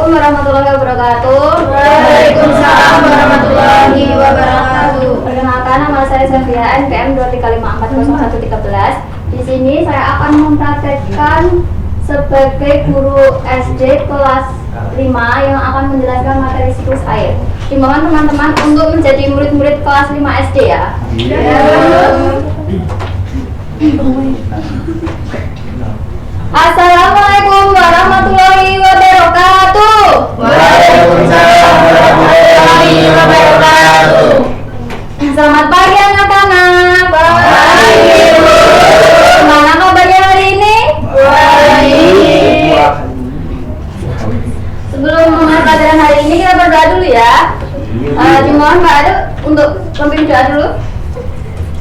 warahmatullahi wabarakatuh. Waalaikumsalam warahmatullahi wabarakatuh. Perkenalkan, nama saya Safia, NPM 2354013. Di sini saya akan mempraktekkan sebagai guru SD kelas 5 yang akan menjelaskan materi siklus air. Dimohon teman-teman untuk menjadi murid-murid kelas 5 SD ya. Assalamualaikum warahmatullahi wabarakatuh. Waalaikumsalam warahmatullahi wabarakatuh. Selamat pagi anak-anak. Pagi. Gimana kabarnya hari ini? Baik. Sebelum memulai pelajaran hari ini kita berdoa dulu ya. Dimohon Mbak Adu untuk memimpin doa dulu.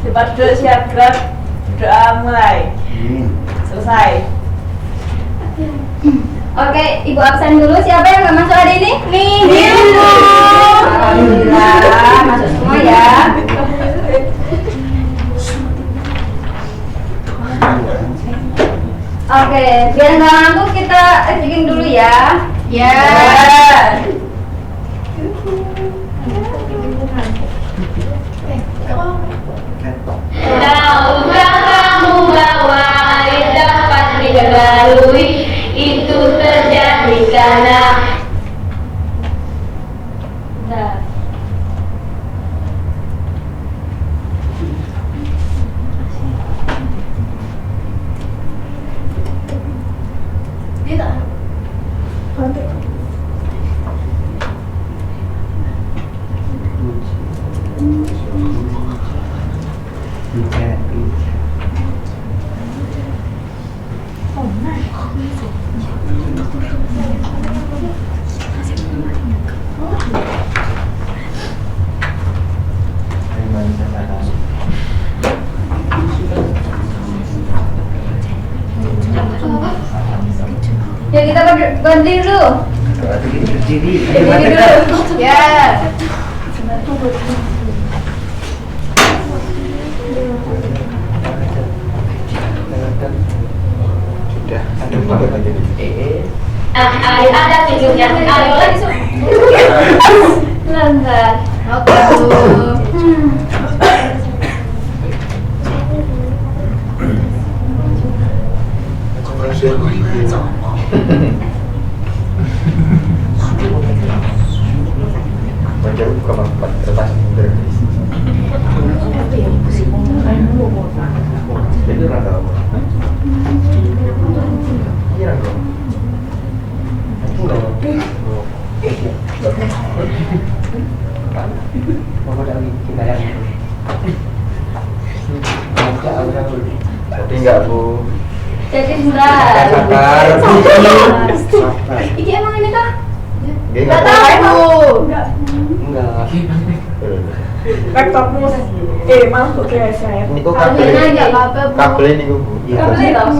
Cepat duduk, siap gerak. Doa mulai. Selesai. Oke, Ibu absen dulu. Siapa yang nggak masuk hari ini? Nih. Alhamdulillah, masuk semua ya. Oke, biar nggak ngantuk kita reading dulu ya. Ya. Tahukah kamu bahwa air dapat dilalui itu terjadi karena Ya kita berdiri dulu. Berdiri dulu. Ya. air ada videonya. Ayo lagi Lantar. Oke, Bu. Jadi enggak Bu? Jadi sebentar. Sabar. Iki emang ini kah? Enggak tahu. Enggak. Laptopmu malah kok geser. Ini kok Kabelnya kabel. enggak apa-apa, Bu. Kabel ini Bu. Kabelnya toh.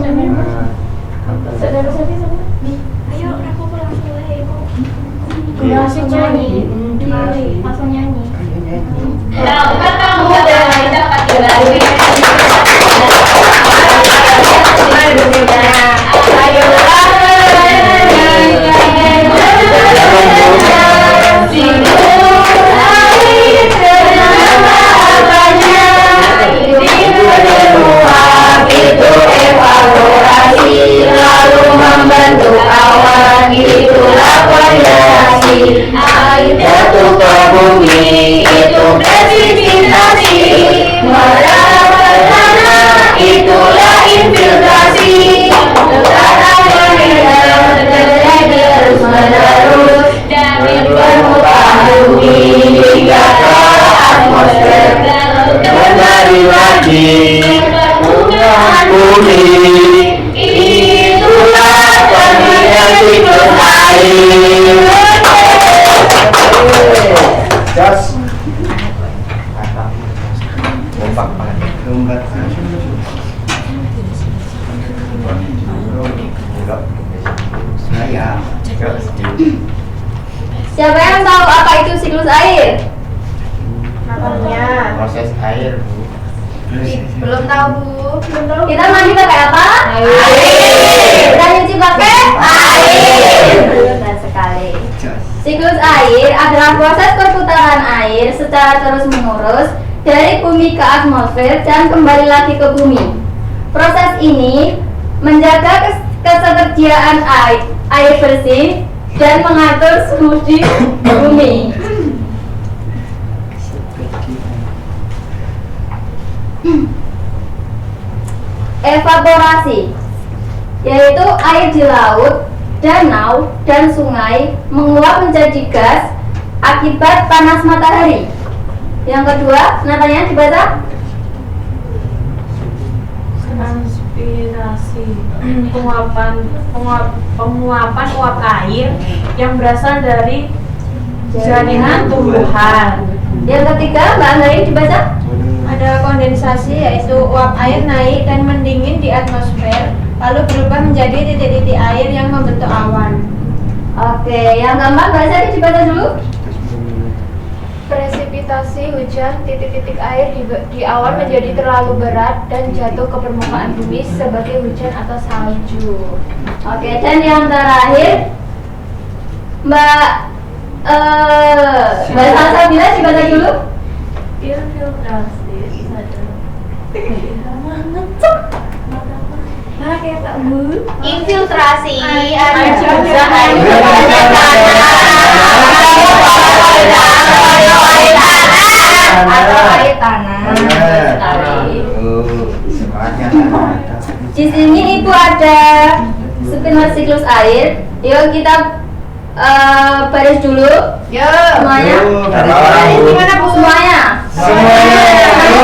Saudara-saudari sama. Ayo aku langsung mulai. Langsung nyanyi. Langsung nyanyi. Tahukah kamu bahwa air dapat dilalui Jatuh ke bumi itu precipitasi, merambat tanah itulah infiltrasi. Tekanan meninggal terjadi terus menerus dari permukaan bumi hingga ke atmosfer, kembali lagi permukaan bumi. Itulah pemilihan siklus air. Jas. Kompak banget. Enggak. Saya. Siapa yang tahu apa itu siklus air? Namanya. Proses air Bu. Belum tahu, Bu. Kita mandi pakai apa? Air. Kita nyuci pakai air. Benar sekali. Siklus air adalah proses perputaran air secara terus-menerus dari bumi ke atmosfer dan kembali lagi ke bumi. Proses ini menjaga ketersediaan air bersih dan mengatur suhu di bumi. Evaporasi, yaitu air di laut, danau, dan sungai menguap menjadi gas akibat panas matahari. Yang kedua, nadanya dibaca. Transpirasi, penguapan uap air yang berasal dari jaringan tumbuhan. Yang ketiga, Mbak Andari dibaca. Ada kondensasi, yaitu uap air naik dan mendingin di atmosfer, lalu berubah menjadi titik-titik air yang membentuk awan. Oke, yang keempat Mbak Sari dibaca dulu. Presipitasi hujan, titik-titik air di awan menjadi terlalu berat dan jatuh ke permukaan bumi sebagai hujan atau salju. Oke, dan yang terakhir Mbak Salsabila dibaca dulu. Infiltrasi. Infiltrasi Atau air tanah. Di sini Ibu ada skenario siklus air. Yuk kita baris dulu. Semuanya. Gimana, Bu? Semuanya.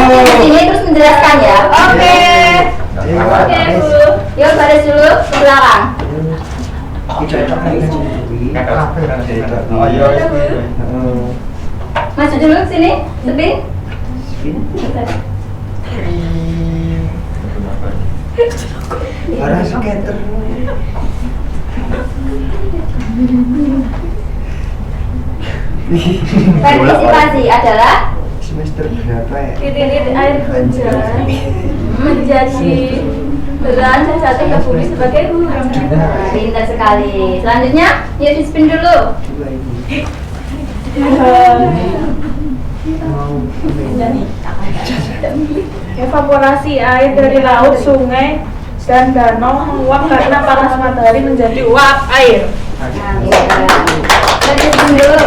Di sini terus menjelaskan ya. Oke, Bu. Yuk baris dulu ke belakang. Maju dulu ke sini, spin. Arah skater. Partisipasi adalah Semester berapa ya? Titik-titik air hujan menjadi beran dan jatuh ke bumi sebagai burung. Pintar sekali. Selanjutnya, yuk di spin dulu. Coba ibu. evaporasi air dari laut, sungai, dan danau menguap karena panas matahari menjadi uap air. Di spin dulu.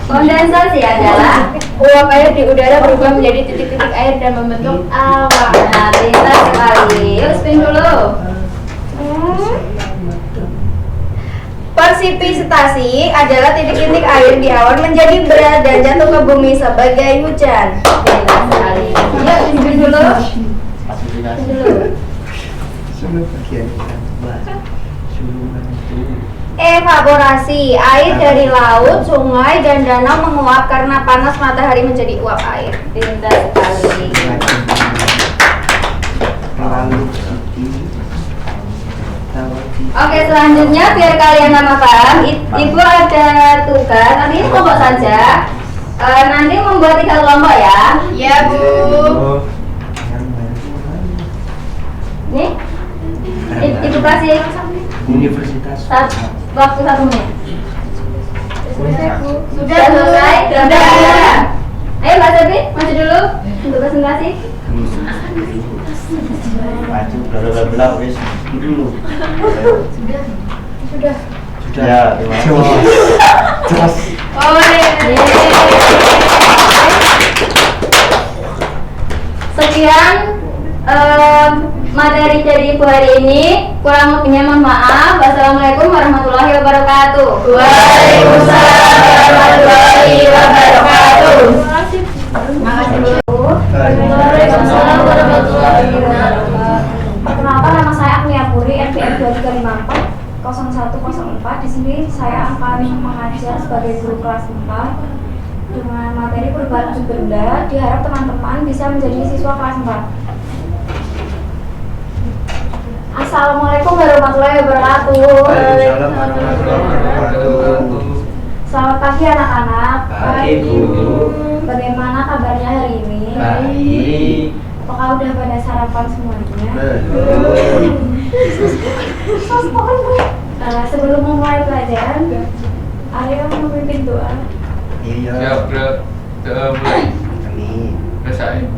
Kondensasi adalah uap air di udara berubah menjadi titik-titik air dan membentuk awan. Nah, pintar sekali. Yuk spin dulu. Persipitasi adalah titik-titik air di awan menjadi berat dan jatuh ke bumi sebagai hujan. Pintar sekali. Yuk spin dulu. Semua bagian Evaporasi air dari laut, sungai, dan danau menguap karena panas matahari menjadi uap air. Pintar sekali. Oke, selanjutnya biar kalian sama paham, Ibu ada tugas, nanti ini kelompok saja. Nanti membuat 3 kelompok ya. Ya, Bu. Nih, Ibu kasih Universitas. waktu 1 menit. Sudah Selesai? Sudah. Ayo Mbak Sabi, maju dulu untuk presentasi. Maju bla wis dulu. Sudah. Sudah. Ya, jelas. Sekian materi dari Ibu hari ini. Kurang lebihnya mohon maaf. Wassalamualaikum warahmatullahi wabarakatuh. Waalaikumsalam warahmatullahi wabarakatuh. Makasih Bu. Waalaikumsalam warahmatullahi wabarakatuh. Perkenalkan, nama saya Agnia Puri, NPM 2354 0104. Di sini saya akan mengajar sebagai guru kelas 4 dengan materi perubahan alat benda. Diharap teman-teman bisa menjadi siswa kelas 4. Assalamualaikum warahmatullahi wabarakatuh. Waalaikumsalam warahmatullahi wabarakatuh. Selamat pagi anak-anak. Pagi, Bu. Bagaimana kabarnya hari ini? Baik. Apakah udah pada sarapan semuanya? Belum. sebelum memulai pelajaran, Aryo memimpin doa. Iya. Ya, udah mulai. Amin. Selesai.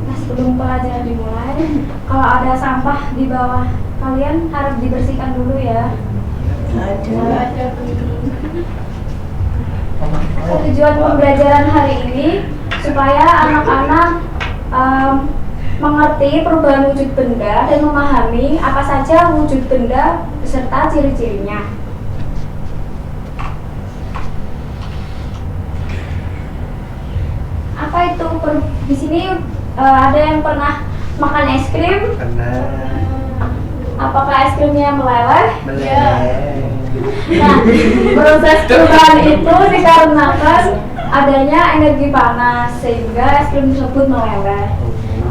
Nah, sebelum pelajaran dimulai, kalau ada sampah di bawah kalian harus dibersihkan dulu ya. Ada. Tujuan pembelajaran hari ini supaya anak-anak mengerti perubahan wujud benda dan memahami apa saja wujud benda beserta ciri-cirinya. Apa itu? Di sini ada yang pernah makan es krim? Karena Apakah es krimnya meleleh? meleleh. Nah, proses perubahan itu dikarenakan adanya energi panas sehingga es krim tersebut meleleh.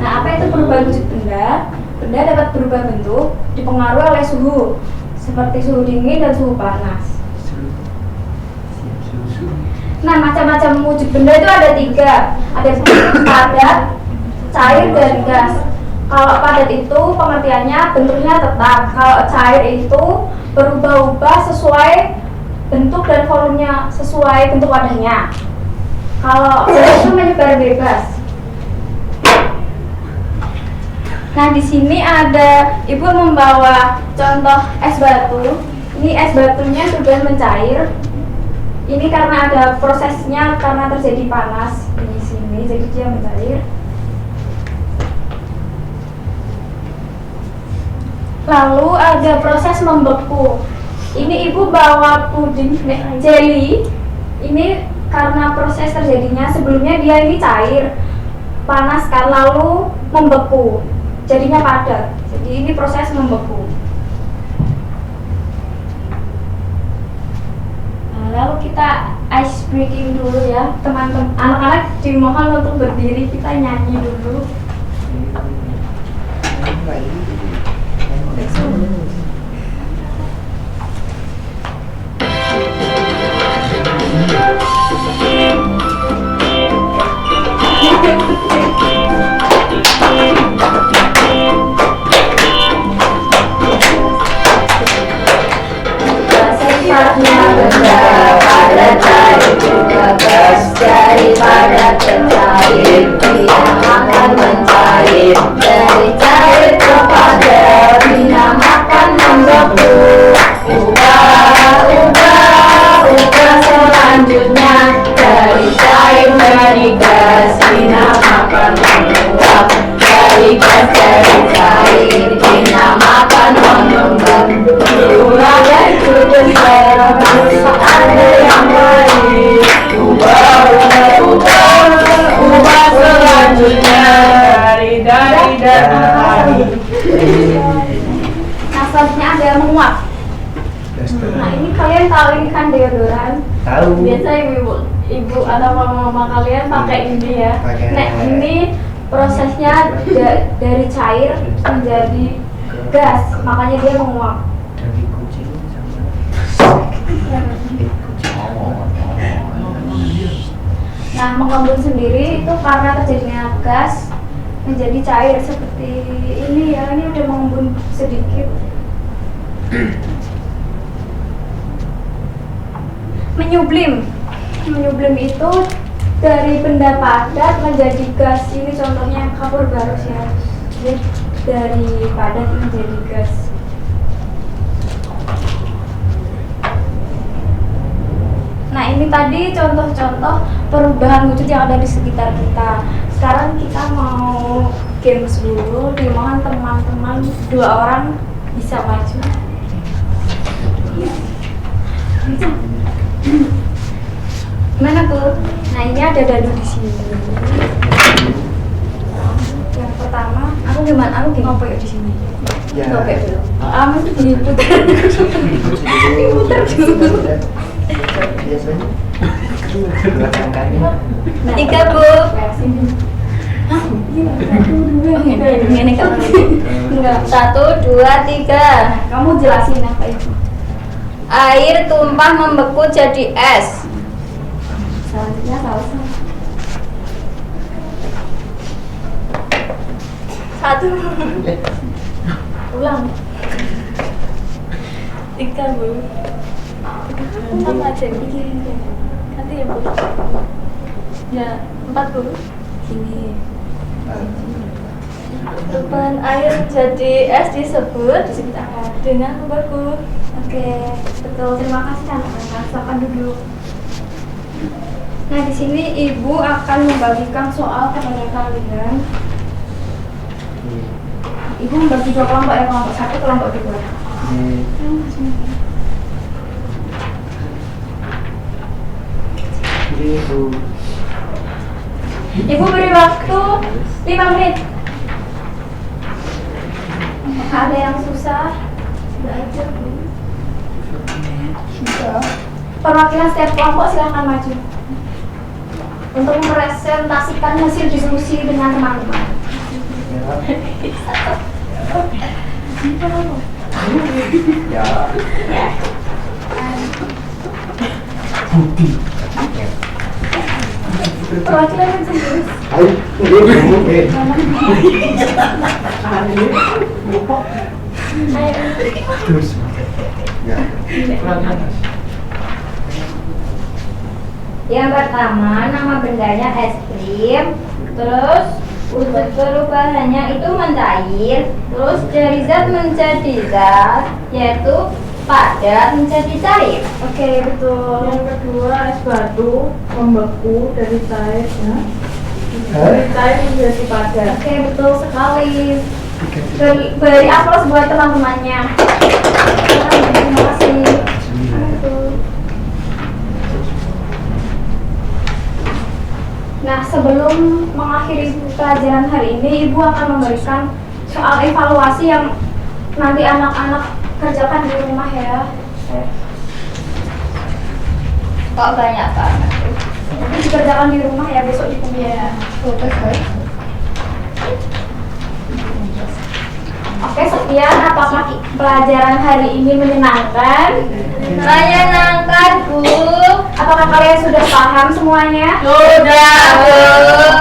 Nah, apa itu perubahan wujud benda? Benda dapat berubah bentuk dipengaruhi oleh suhu, seperti suhu dingin dan suhu panas. Nah, macam-macam wujud benda itu ada 3. Ada padat, cair, dan gas. Kalau padat itu pengertiannya bentuknya tetap. Kalau cair itu berubah-ubah sesuai bentuk dan volumenya sesuai bentuk wadahnya. Kalau gas itu menyebar bebas. Nah, di sini ada ibu membawa contoh es batu. Ini es batunya sudah mencair. Ini karena ada prosesnya karena terjadi panas di sini, jadi dia mencair. Lalu ada proses membeku. Ini ibu bawa puding jelly. Ini karena proses terjadinya sebelumnya dia ini cair, panas kan, lalu membeku. Jadinya padat. Jadi ini proses membeku. Nah, lalu kita ice breaking dulu ya, teman-teman. Anak-anak dimohon untuk berdiri, kita nyanyi dulu. Sifatnya benda pada cair juga gas, daripada tercair dia akan mencair, dari cair ke padat dinamakan membeku. Ubah selanjutnya dari cair dari gas dinamakan menguap, dari gas dari cair dinamakan mengembang. Ulang dan ada yang lain. Ubah selanjutnya Dari Nah, selanjutnya ada yang menguap. Nah, ini kalian tahu ini kan deodoran. Tahu. Biasa ibu atau mama kalian pakai ini ya. Pakai. Nah, ini prosesnya dari cair menjadi gas, makanya dia menguap. Dari kucing sama Nah, mengembun sendiri itu karena terjadinya gas menjadi cair seperti ini ya. Ini udah mengembun sedikit. Menyublim itu dari benda padat menjadi gas. Ini contohnya kapur barus ya. Jadi dari padat menjadi gas. Nah, ini tadi contoh-contoh perubahan wujud yang ada di sekitar kita. Sekarang kita mau games dulu. Dimohon teman-teman 2 orang bisa maju. Gimana tuh? Nah, ini ada dadu di sini. Yang pertama, aku gimana? Aku gini ngopo di sini. Ya. Ngopo dulu. Mesti diputer. Diputer dulu. Biasanya belakang kaki. 3, Bu. Hah? Iya, 1, 2. Ini kamu. Enggak. 1, 2, 3. Kamu jelasin apa itu? Air tumpah membeku jadi es. Selanjutnya saus. 1. Ulang. 3 Bu. Sama aja. Nanti ya Bu. Ya 4 Bu. Ini. Perubahan air jadi es disebut dengan membeku. Oke, betul. Terima kasih anak-anak. Silakan duduk. Nah, di sini Ibu akan membagikan soal kepada kalian. Ibu membagi 2 kelompok ya, kelompok 1, kelompok 2. Ibu beri waktu 5 menit. Ada yang susah? Sudah aja Bu. Sudah. Perwakilan setiap kelompok silahkan maju untuk merepresentasikan hasil diskusi dengan teman-teman. Perwakilan yang serius. Terus. Ya. Yang pertama, nama bendanya es krim. Terus untuk perubahannya itu mencair. Terus dari zat menjadi zat, yaitu padat menjadi cair. Oke, betul. Yang kedua es batu membeku dari cair ya. Dari cair menjadi padat. Oke, betul sekali. Beri aplaus buat teman-temannya. Terima kasih. Nah, sebelum mengakhiri pelajaran hari ini, Ibu akan memberikan soal evaluasi yang nanti anak-anak kerjakan di rumah ya. Kok banyak banget? Nanti dikerjakan di rumah ya, besok di kuliah. Oke, sekian. Apakah pelajaran hari ini menyenangkan? Menyenangkan, Bu. Apakah kalian sudah paham semuanya? Sudah, Bu.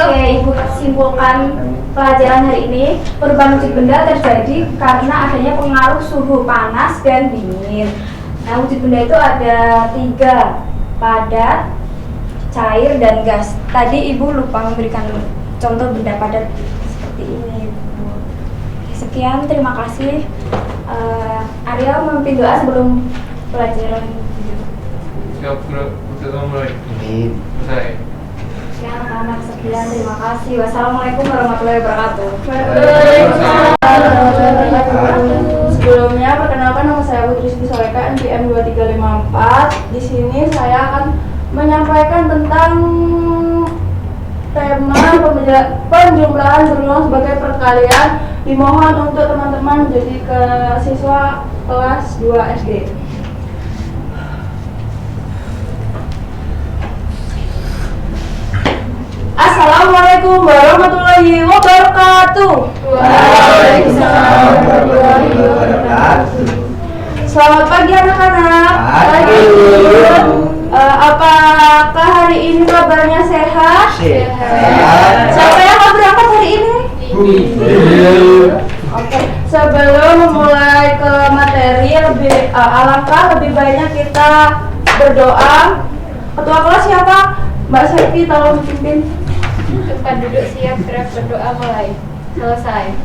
Oke, Ibu simpulkan pelajaran hari ini. Perubahan wujud benda terjadi karena adanya pengaruh suhu panas dan dingin. Nah, wujud benda itu ada 3, padat, cair, dan gas. Tadi Ibu lupa memberikan contoh benda padat seperti ini. Sekian, terima kasih. Arya memimpin doa sebelum pelajaran. Siap, bro. Udah mulai. Ini. Selesai. Sekian anak-anak, sekian, terima kasih. Wassalamualaikum warahmatullahi wabarakatuh. Sebelumnya perkenalkan, nama saya Putri Siti Soleka, NPM 2354. Di sini saya akan menyampaikan tentang tema penjumlahan berulang sebagai perkalian. Dimohon untuk teman-teman menjadi ke siswa kelas 2 SD. Assalamualaikum warahmatullahi wabarakatuh. Waalaikumsalam warahmatullahi wabarakatuh. Selamat pagi anak-anak. Pagi. Apakah hari ini kabarnya sehat? Sehat. Siapa yang mau berangkat hari ini? Oke. Sebelum memulai ke materi, alangkah lebih baiknya kita berdoa. Ketua kelas siapa? Mbak Sevi, tolong pimpin. Tempat duduk siap, gerak berdoa mulai. Selesai.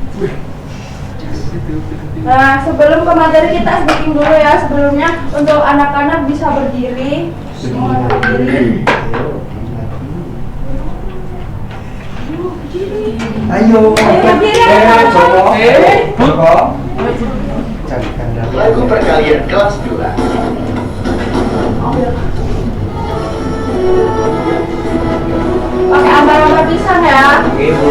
Nah, sebelum ke materi kita speaking dulu ya. Sebelumnya untuk anak-anak bisa berdiri. Mohon berdiri. Ayo. berdiri, anak-anak. Joko. Carikan Lagu perkalian kelas 2. Pakai ambar-ambar pisang ya. Ibu.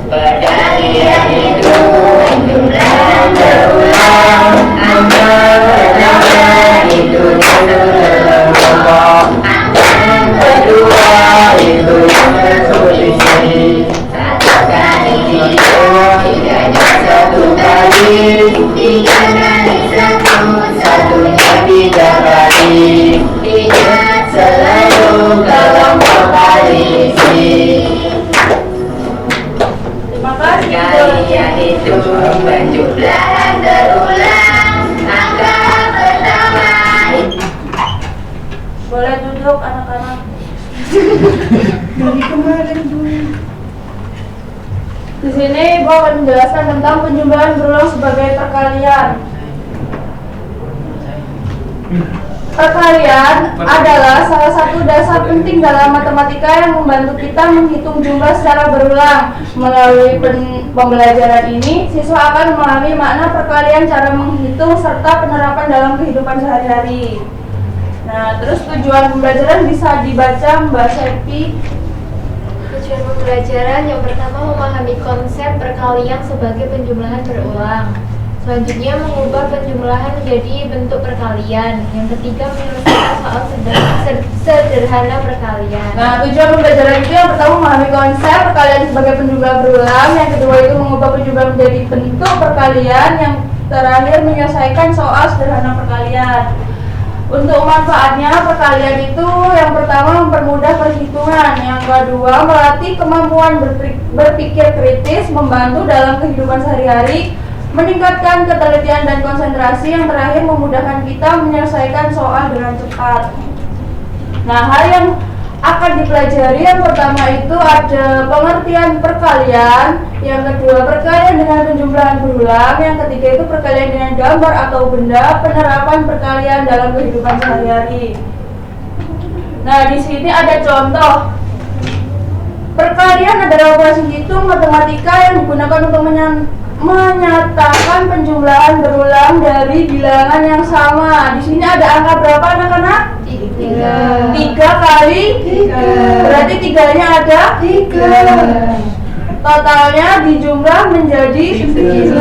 Perkalian itu jumlah berulang, angka itu kelompok, yang kedua itu yang berselisih. 1 kali 3, 3-nya 1 kali, 3 kali 1, 1-nya 3 kali, 3 Ibu akan menjelaskan tentang penjumlahan berulang sebagai perkalian. Perkalian adalah salah satu dasar penting dalam matematika yang membantu kita menghitung jumlah secara berulang. Melalui pembelajaran ini, siswa akan memahami makna perkalian, cara menghitung, serta penerapan dalam kehidupan sehari-hari. Nah, terus tujuan pembelajaran bisa dibaca Mbak Septi. Tujuan pembelajaran yang pertama memahami konsep perkalian sebagai penjumlahan berulang. Selanjutnya mengubah penjumlahan menjadi bentuk perkalian. Yang ketiga menyelesaikan soal sederhana perkalian. Nah, tujuan pembelajaran itu yang pertama memahami konsep perkalian sebagai penjumlahan berulang. Yang kedua itu mengubah penjumlahan menjadi bentuk perkalian. Yang terakhir menyelesaikan soal sederhana perkalian. Untuk manfaatnya, perkalian itu yang pertama mempermudah perhitungan, yang kedua melatih kemampuan berpikir kritis, membantu dalam kehidupan sehari-hari, meningkatkan ketelitian dan konsentrasi, yang terakhir memudahkan kita menyelesaikan soal dengan cepat. Nah, hal yang akan dipelajari yang pertama itu ada pengertian perkalian, yang kedua perkalian dengan penjumlahan berulang, yang ketiga itu perkalian dengan gambar atau benda, penerapan perkalian dalam kehidupan sehari-hari. Nah, di sini ada contoh. Perkalian adalah operasi hitung matematika yang digunakan untuk menyatakan penjumlahan berulang dari bilangan yang sama. Di sini ada angka berapa anak-anak? 3 kali 3. Berarti 3-nya ada 3. Totalnya dijumlah menjadi 9.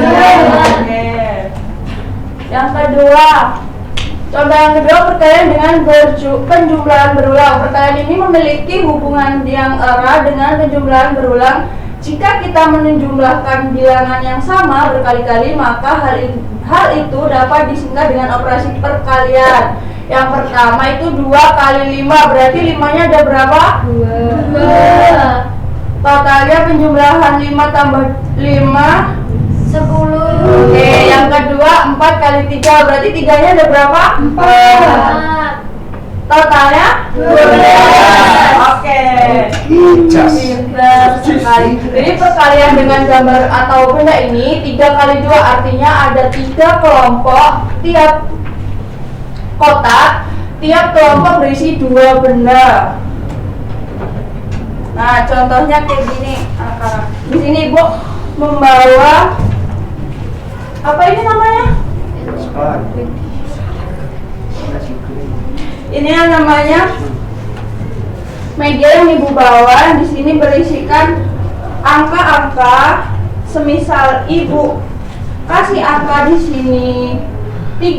Yang kedua, contoh yang kedua perkalian dengan penjumlahan berulang. Perkalian ini memiliki hubungan yang erat dengan penjumlahan berulang. Jika kita menjumlahkan bilangan yang sama berkali-kali, maka hal itu dapat disingkat dengan operasi perkalian. Yang pertama itu 2 kali 5, berarti 5-nya ada berapa? 2. Totalnya penjumlahan 5 tambah 5 10. Oke, yang kedua 4 kali 3, berarti 3-nya ada berapa? 4. Totalnya 12. Oke. Pintar sekali. Jadi perkalian dengan gambar atau benda ini 3 kali 2 artinya ada 3 kelompok. Tiap kotak, tiap kelompok berisi 2 benda. Nah, contohnya kayak gini. Di sini Ibu membawa apa ini namanya? Ini yang namanya media yang Ibu bawa. Di sini berisikan angka-angka. Semisal Ibu kasih angka di sini 2,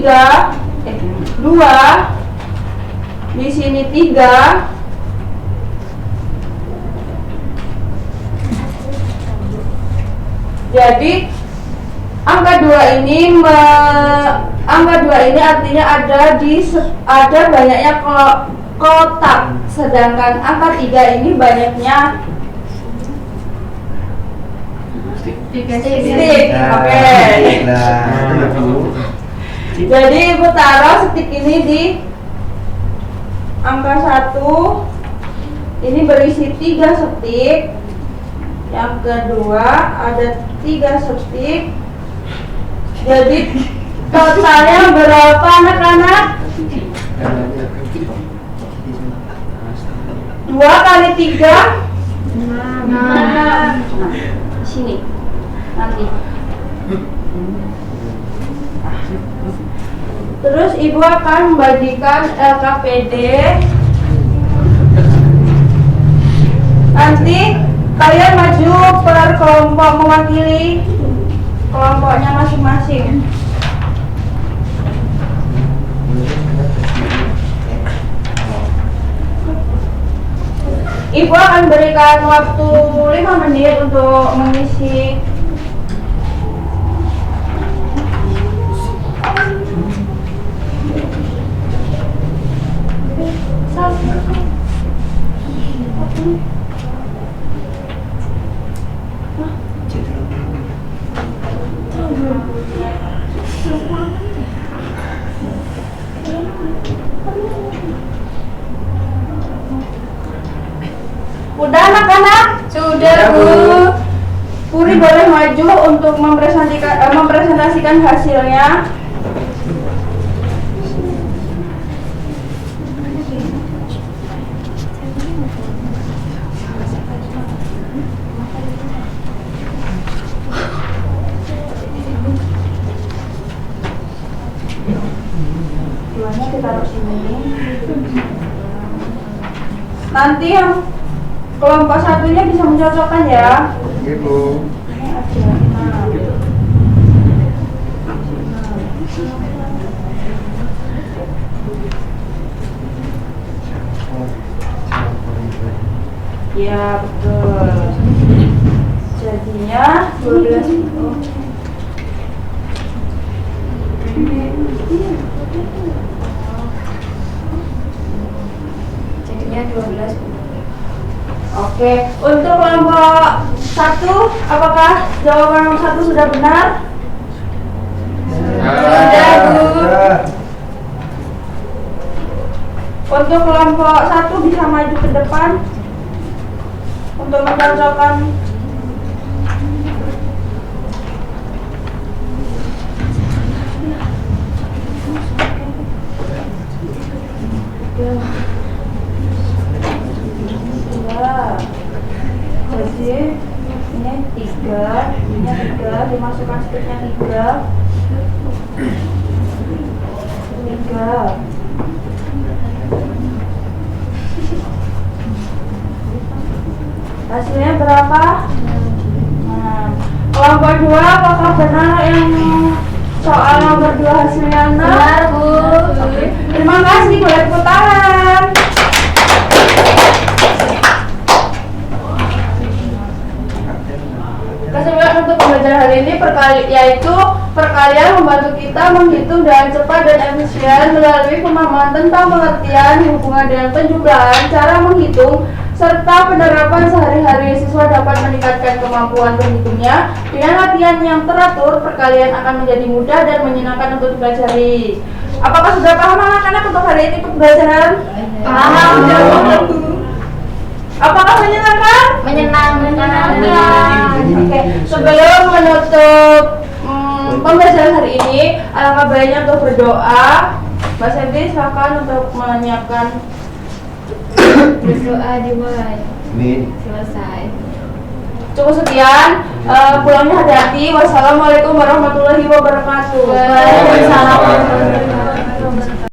di sini 3. Jadi angka 2 ini artinya ada banyaknya kotak, sedangkan angka 3 ini banyaknya stick. Oke. Jadi Ibu taruh stick ini di angka 1. Ini berisi 3 stick. Yang kedua ada 3 stick. Jadi totalnya berapa anak-anak? 2 kali 3 6. Di sini nanti. Terus Ibu akan membagikan LKPD. Nanti kalian maju per kelompok mewakili kelompoknya masing-masing. Ibu akan berikan waktu 5 menit untuk mengisi. Udah anak-anak? Sudah Bu. Puri boleh maju. maju untuk mempresentasikan hasilnya. Bulannya kita taruh sini. Nanti yang kelompok satunya bisa mencocokkan ya. Ibu. Ini aja. Nah. Ya betul. Jadinya 12. Jadinya 12. Oke, untuk kelompok 1, apakah jawaban nomor 1 sudah benar? Sudah, Bu. Untuk kelompok 1 bisa maju ke depan untuk mencocokkan. Jadi ini 3, ini 3, dimasukkan sticknya 3. Hasilnya berapa? Nah, kelompok 2 apakah benar yang soal nomor 2 hasilnya 6? Benar, Bu. Terima kasih, boleh tepuk tangan. Kesimpulan untuk pembelajaran hari ini yaitu perkalian membantu kita menghitung dengan cepat dan efisien melalui pemahaman tentang pengertian hubungan dengan penjumlahan, cara menghitung, serta penerapan sehari-hari. Siswa dapat meningkatkan kemampuan berhitungnya. Dengan latihan yang teratur, perkalian akan menjadi mudah dan menyenangkan untuk dipelajari. Apakah sudah paham anak-anak untuk hari ini pembelajaran? Paham. Apakah menyenangkan? Menyenangkan. Oke, sebelum menutup pembelajaran hari ini, alangkah baiknya untuk berdoa. Mbak Septi, silakan untuk menyiapkan. Berdoa dimulai. Amin. Selesai. Cukup sekian, pulangnya hati-hati. Wassalamualaikum warahmatullahi wabarakatuh. Waalaikumsalam.